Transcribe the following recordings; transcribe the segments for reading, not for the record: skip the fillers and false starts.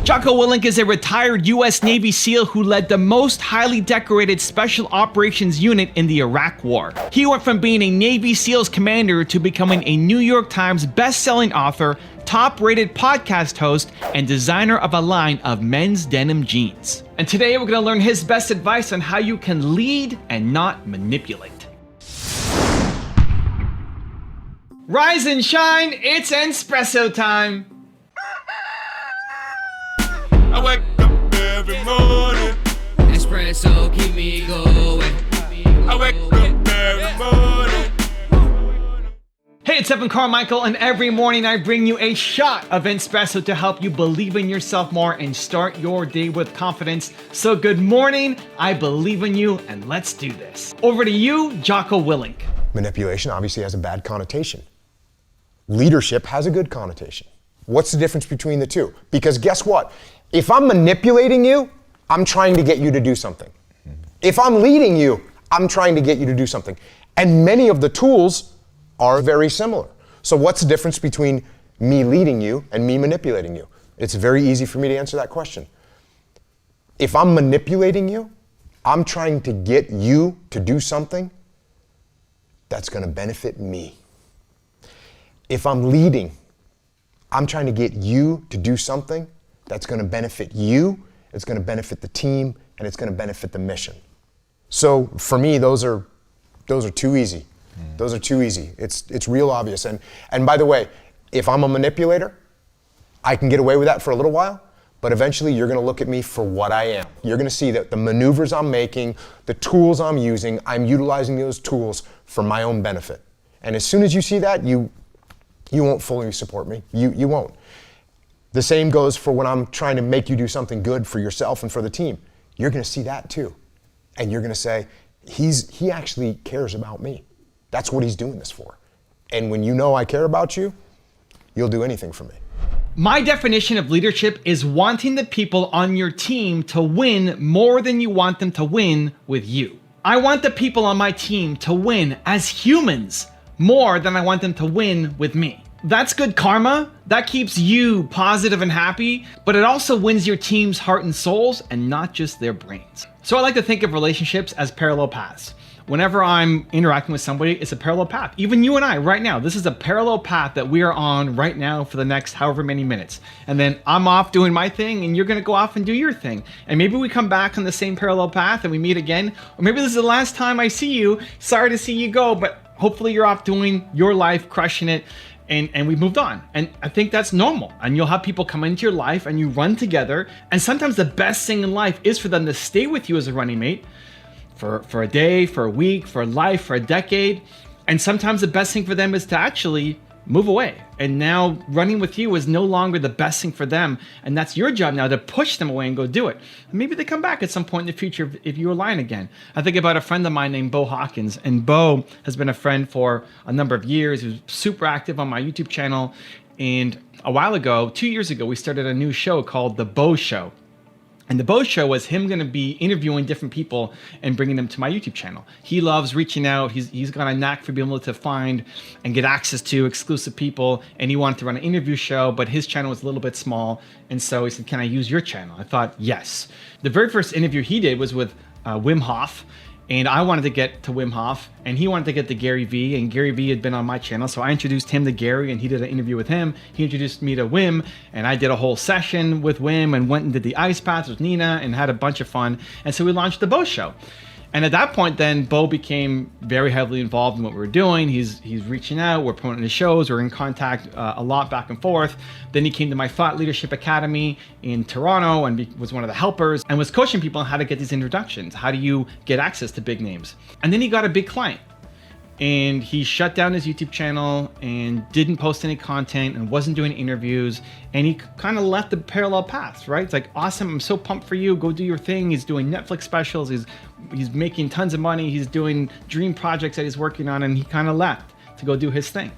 Jocko Willink is a retired U.S. Navy SEAL who led the most highly decorated Special Operations unit in the Iraq War. He went from being a Navy SEALs commander to becoming a New York Times best-selling author, top-rated podcast host, and designer of a line of men's denim jeans. And today we're going to learn his best advice on how you can lead and not manipulate. Rise and shine, it's espresso time. I wake up every morning. Espresso keep me going. I wake up every morning. Hey, it's Evan Carmichael, and every morning I bring you a shot of espresso to help you believe in yourself more and start your day with confidence. So good morning, I believe in you, and let's do this. Over to you, Jocko Willink. Manipulation obviously has a bad connotation. Leadership has a good connotation. What's the difference between the two? Because guess what? If I'm manipulating you, I'm trying to get you to do something. If I'm leading you, I'm trying to get you to do something. And many of the tools are very similar. So what's the difference between me leading you and me manipulating you? It's very easy for me to answer that question. If I'm manipulating you, I'm trying to get you to do something that's going to benefit me. If I'm leading, I'm trying to get you to do something that's going to benefit you, it's going to benefit the team, and it's going to benefit the mission. So for me, those are too easy. Those are too easy. It's real obvious. And by the way, if I'm a manipulator, I can get away with that for a little while, but eventually you're going to look at me for what I am. You're going to see that the maneuvers I'm making, the tools I'm using, I'm utilizing those tools for my own benefit. And as soon as you see that, you won't fully support me. You won't. The same goes for when I'm trying to make you do something good for yourself and for the team. You're going to see that too. And you're going to say, he actually cares about me. That's what he's doing this for. And when you know I care about you, you'll do anything for me. My definition of leadership is wanting the people on your team to win more than you want them to win with you. I want the people on my team to win as humans more than I want them to win with me. That's good karma. That keeps you positive and happy, but it also wins your team's heart and souls and not just their brains. So I like to think of relationships as parallel paths. Whenever I'm interacting with somebody, it's a parallel path. Even you and I right now, this is a parallel path that we are on right now for the next however many minutes. And then I'm off doing my thing and you're gonna go off and do your thing. And maybe we come back on the same parallel path and we meet again. Or maybe this is the last time I see you. Sorry to see you go, but hopefully you're off doing your life, crushing it, and we moved on. And I think that's normal. And you'll have people come into your life and you run together. And sometimes the best thing in life is for them to stay with you as a running mate for a day, for a week, for life, for a decade. And sometimes the best thing for them is to actually move away. And now running with you is no longer the best thing for them. And that's your job now to push them away and go do it. And maybe they come back at some point in the future if you align again. I think about a friend of mine named Bo Hawkins. And Bo has been a friend for a number of years. He was super active on my YouTube channel. And a while ago, 2 years ago, we started a new show called The Bo Show. And the Bo Show was him going to be interviewing different people and bringing them to my YouTube channel. He loves reaching out. He's got a knack for being able to find and get access to exclusive people. And he wanted to run an interview show, but his channel was a little bit small. And so he said, can I use your channel? I thought, yes. The very first interview he did was with Wim Hof. And I wanted to get to Wim Hof, and he wanted to get to Gary Vee, and Gary Vee had been on my channel, so I introduced him to Gary, and he did an interview with him. He introduced me to Wim, and I did a whole session with Wim, and went and did the ice baths with Nina, and had a bunch of fun. And so we launched the Bo Show. And at that point, then Bo became very heavily involved in what we were doing. He's reaching out. We're promoting his shows. We're in contact a lot back and forth. Then he came to my Thought Leadership Academy in Toronto and was one of the helpers and was coaching people on how to get these introductions. How do you get access to big names? And then he got a big client. And he shut down his YouTube channel and didn't post any content and wasn't doing interviews. And he kind of left the parallel paths, right? It's like, awesome, I'm so pumped for you. Go do your thing. He's doing Netflix specials. He's making tons of money. He's doing dream projects that he's working on. And he kind of left to go do his thing.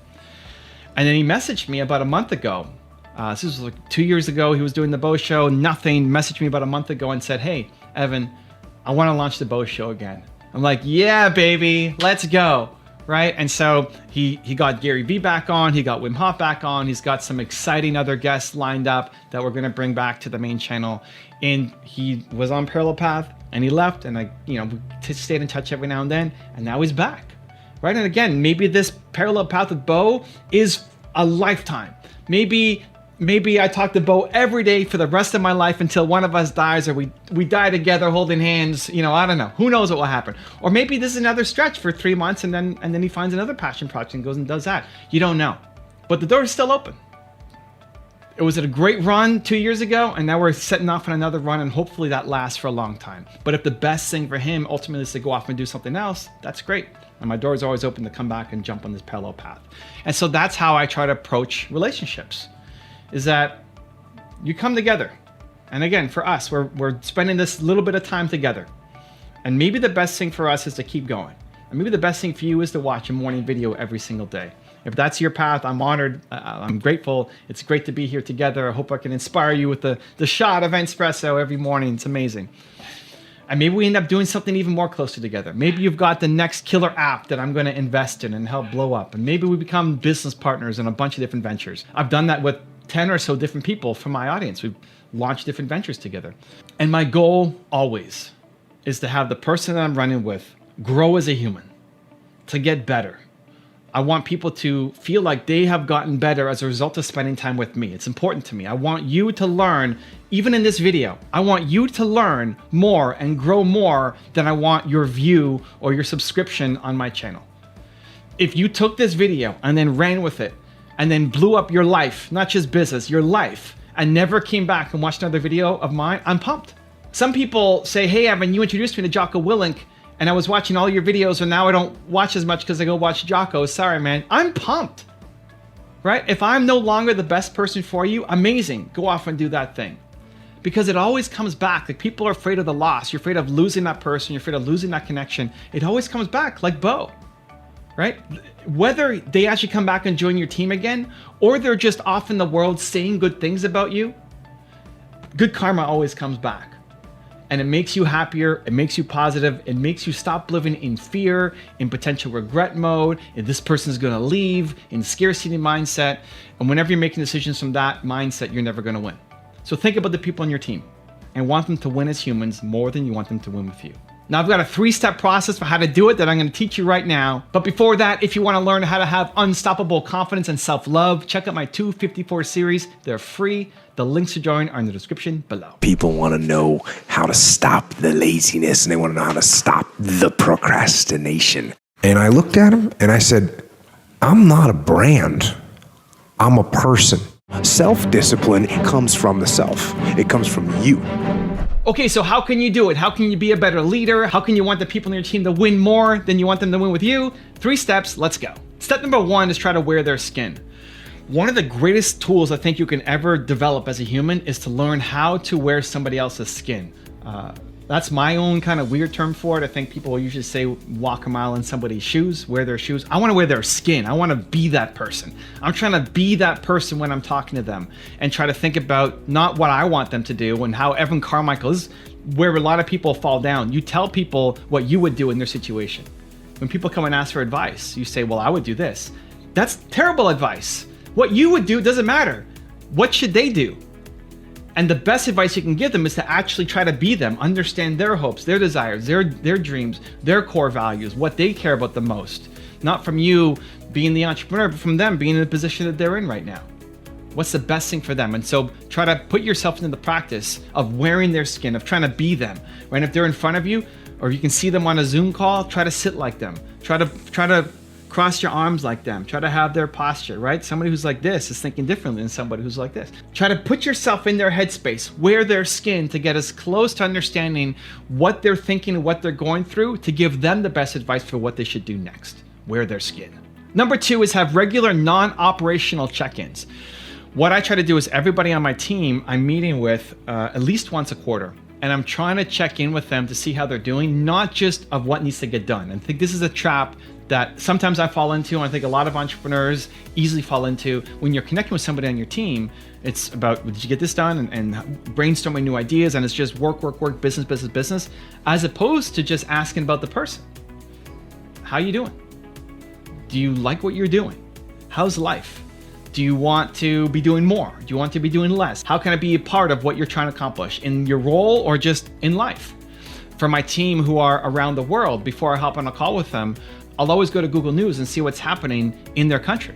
And then he messaged me about a month ago. This was like 2 years ago. He was doing the Bo Show, nothing. Messaged me about a month ago and said, hey, Evan, I want to launch the Bo Show again. I'm like, yeah, baby, let's go. right? And so he got Gary Vee back on, he got Wim Hof back on, he's got some exciting other guests lined up that we're gonna bring back to the main channel. And he was on Parallel Path and he left, and we stayed in touch every now and then, and now he's back, right? And again, maybe this Parallel Path with Bo is a lifetime. Maybe I talk to Bo every day for the rest of my life until one of us dies, or we die together holding hands. I don't know. Who knows what will happen? Or maybe this is another stretch for 3 months, and then he finds another passion project and goes and does that. You don't know. But the door is still open. It was a great run 2 years ago, and now we're setting off on another run, and hopefully that lasts for a long time. But if the best thing for him ultimately is to go off and do something else, that's great. And my door is always open to come back and jump on this parallel path. And so that's how I try to approach relationships, is that you come together. And again, for us, we're spending this little bit of time together. And maybe the best thing for us is to keep going. And maybe the best thing for you is to watch a morning video every single day. If that's your path, I'm honored. I'm grateful. It's great to be here together. I hope I can inspire you with the shot of espresso every morning. It's amazing. And maybe we end up doing something even more closer together. Maybe you've got the next killer app that I'm going to invest in and help blow up. And maybe we become business partners in a bunch of different ventures. I've done that with 10 or so different people from my audience. We've launched different ventures together. And my goal always is to have the person that I'm running with grow as a human, to get better. I want people to feel like they have gotten better as a result of spending time with me. It's important to me. I want you to learn, even in this video, I want you to learn more and grow more than I want your view or your subscription on my channel. If you took this video and then ran with it and then blew up your life, not just business, your life, and never came back and watched another video of mine, I'm pumped. Some people say, hey, Evan, you introduced me to Jocko Willink, and I was watching all your videos, and now I don't watch as much because I go watch Jocko. Sorry, man. I'm pumped, right? If I'm no longer the best person for you, amazing. Go off and do that thing. Because it always comes back. Like, people are afraid of the loss. You're afraid of losing that person. You're afraid of losing that connection. It always comes back, like Bo, right? Whether they actually come back and join your team again, or they're just off in the world saying good things about you, good karma always comes back. And it makes you happier, it makes you positive, it makes you stop living in fear, in potential regret mode, if this person's gonna leave, in scarcity mindset. And whenever you're making decisions from that mindset, you're never gonna win. So think about the people on your team and want them to win as humans more than you want them to win with you. Now, I've got a 3-step process for how to do it that I'm going to teach you right now. But before that, if you want to learn how to have unstoppable confidence and self-love, check out my 254 series. They're free. The links to join are in the description below. People want to know how to stop the laziness, and they want to know how to stop the procrastination. And I looked at him and I said, I'm not a brand. I'm a person. Self-discipline comes from the self. It comes from you. Okay, so how can you do it? How can you be a better leader? How can you want the people on your team to win more than you want them to win with you? 3 steps, let's go. Step number 1 is try to wear their skin. One of the greatest tools I think you can ever develop as a human is to learn how to wear somebody else's skin. That's my own kind of weird term for it. I think people will usually say walk a mile in somebody's shoes, wear their shoes. I want to wear their skin. I want to be that person. I'm trying to be that person when I'm talking to them and try to think about not what I want them to do and how Evan Carmichael is where a lot of people fall down. You tell people what you would do in their situation. When people come and ask for advice, you say, well, I would do this. That's terrible advice. What you would do doesn't matter. What should they do? And the best advice you can give them is to actually try to be them, understand their hopes, their desires, their dreams, their core values, what they care about the most. Not from you being the entrepreneur, but from them being in the position that they're in right now. What's the best thing for them? And so try to put yourself into the practice of wearing their skin, of trying to be them. Right? If they're in front of you, or you can see them on a Zoom call, try to sit like them. Try to cross your arms like them. Try to have their posture, right? Somebody who's like this is thinking differently than somebody who's like this. Try to put yourself in their headspace, wear their skin to get as close to understanding what they're thinking and what they're going through to give them the best advice for what they should do next. Wear their skin. Number 2 is have regular non-operational check-ins. What I try to do is everybody on my team I'm meeting with at least once a quarter. And I'm trying to check in with them to see how they're doing, not just of what needs to get done. And I think this is a trap that sometimes I fall into, and I think a lot of entrepreneurs easily fall into. When you're connecting with somebody on your team, it's about, did you get this done? And brainstorming new ideas, and it's just work, business, as opposed to just asking about the person. How you doing? Do you like what you're doing? How's life? Do you want to be doing more? Do you want to be doing less? How can I be a part of what you're trying to accomplish in your role or just in life? For my team who are around the world, before I hop on a call with them, I'll always go to Google News and see what's happening in their country.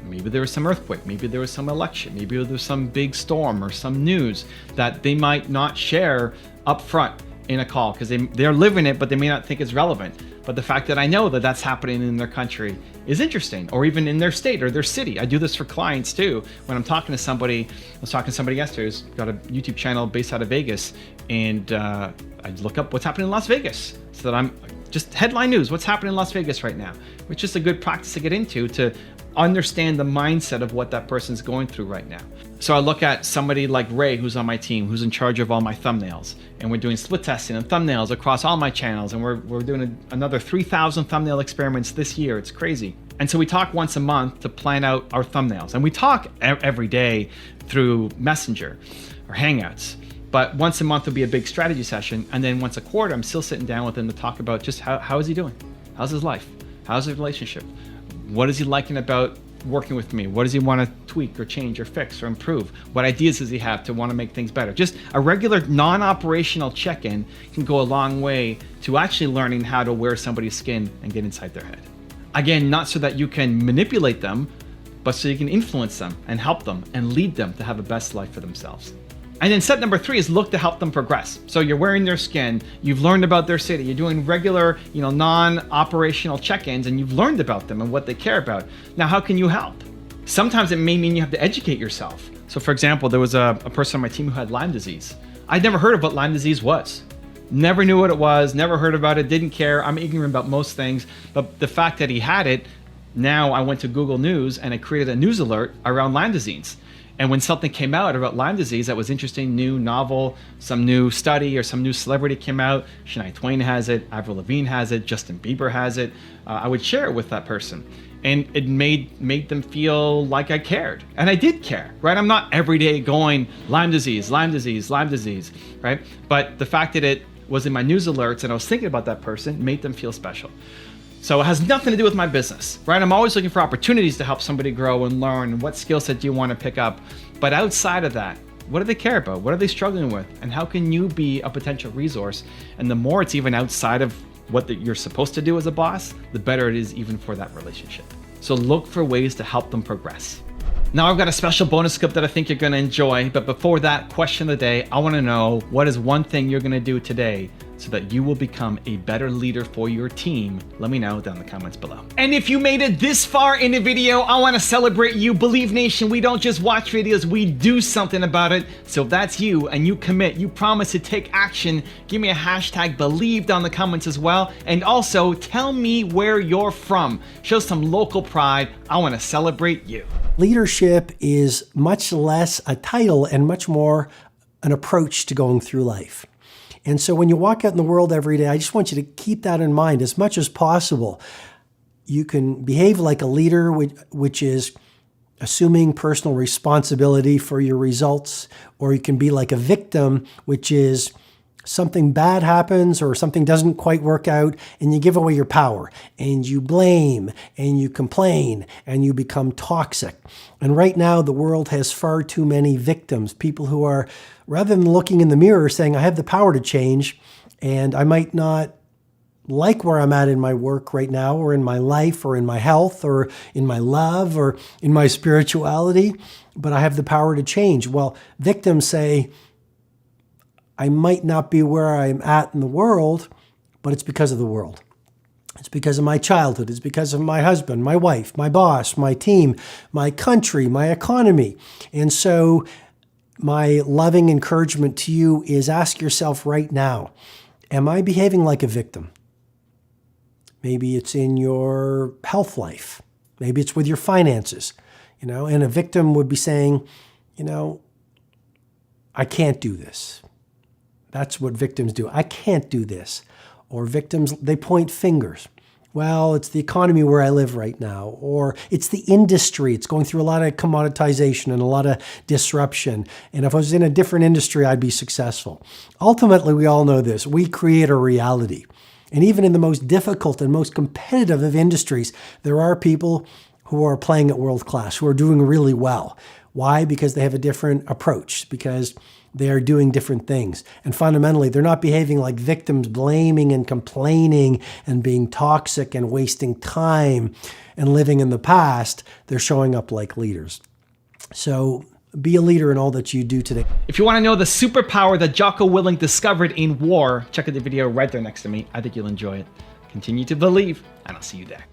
Maybe there was some earthquake, maybe there was some election, maybe there was some big storm or some news that they might not share up front in a call because they're living it, but they may not think it's relevant. But the fact that I know that that's happening in their country is interesting, or even in their state or their city. I do this for clients too. When I'm talking to somebody, I was talking to somebody yesterday who's got a YouTube channel based out of Vegas, and I look up what's happening in Las Vegas so that I'm just headline news, what's happening in Las Vegas right now, which is a good practice to get into to understand the mindset of what that person's going through right now. So I look at somebody like Ray, who's on my team, who's in charge of all my thumbnails, and we're doing split testing and thumbnails across all my channels, and we're doing another 3,000 thumbnail experiments this year. It's crazy. And so we talk once a month to plan out our thumbnails, and we talk every day through Messenger or Hangouts. But once a month will be a big strategy session, and then once a quarter, I'm still sitting down with him to talk about just how is he doing? How's his life? How's his relationship? What is he liking about working with me? What does he want to tweak or change or fix or improve? What ideas does he have to want to make things better? Just a regular non-operational check-in can go a long way to actually learning how to wear somebody's skin and get inside their head. Again, not so that you can manipulate them, but so you can influence them and help them and lead them to have a best life for themselves. And then step number 3 is look to help them progress. So you're wearing their skin, you've learned about their city, you're doing regular, non-operational check-ins, and you've learned about them and what they care about. Now, how can you help? Sometimes it may mean you have to educate yourself. So for example, there was a person on my team who had Lyme disease. I'd never heard of what Lyme disease was. Never knew what it was, never heard about it, didn't care. I'm ignorant about most things, but the fact that he had it, now I went to Google News and I created a news alert around Lyme disease. And when something came out about Lyme disease that was interesting, new, novel, some new study or some new celebrity came out, Shania Twain has it, Avril Lavigne has it, Justin Bieber has it, I would share it with that person. And it made them feel like I cared. And I did care, right? I'm not every day going, Lyme disease, Lyme disease, Lyme disease, right? But the fact that it was in my news alerts and I was thinking about that person made them feel special. So it has nothing to do with my business, right? I'm always looking for opportunities to help somebody grow and learn. What skill set do you want to pick up? But outside of that, what do they care about? What are they struggling with? And how can you be a potential resource? And the more it's even outside of what you're supposed to do as a boss, the better it is even for that relationship. So look for ways to help them progress. Now I've got a special bonus clip that I think you're going to enjoy. But before that, question of the day, I want to know, what is one thing you're going to do today so that you will become a better leader for your team? Let me know down in the comments below. And if you made it this far in the video, I want to celebrate you. Believe Nation, we don't just watch videos, we do something about it. So if that's you and you commit, you promise to take action, give me a hashtag believe down in the comments as well. And also tell me where you're from. Show some local pride. I want to celebrate you. Leadership is much less a title and much more an approach to going through life. And so when you walk out in the world every day, I just want you to keep that in mind as much as possible. You can behave like a leader, which is assuming personal responsibility for your results, or you can be like a victim, which is something bad happens or something doesn't quite work out and you give away your power and you blame and you complain and you become toxic. And right now the world has far too many victims, people who are, rather than looking in the mirror saying, I have the power to change and I might not like where I'm at in my work right now or in my life or in my health or in my love or in my spirituality, but I have the power to change. Well, victims say, I might not be where I'm at in the world, but it's because of the world. It's because of my childhood. It's because of my husband, my wife, my boss, my team, my country, my economy. And so my loving encouragement to you is ask yourself right now, am I behaving like a victim? Maybe it's in your health life. Maybe it's with your finances, and a victim would be saying, I can't do this. That's what victims do. I can't do this. Or victims, they point fingers. Well, it's the economy where I live right now. Or it's the industry. It's going through a lot of commoditization and a lot of disruption. And if I was in a different industry, I'd be successful. Ultimately, we all know this. We create a reality. And even in the most difficult and most competitive of industries, there are people who are playing at world class, who are doing really well. Why? Because they have a different approach, because they are doing different things. And fundamentally, they're not behaving like victims, blaming and complaining and being toxic and wasting time and living in the past. They're showing up like leaders. So be a leader in all that you do today. If you want to know the superpower that Jocko Willink discovered in war, check out the video right there next to me. I think you'll enjoy it. Continue to believe, and I'll see you there.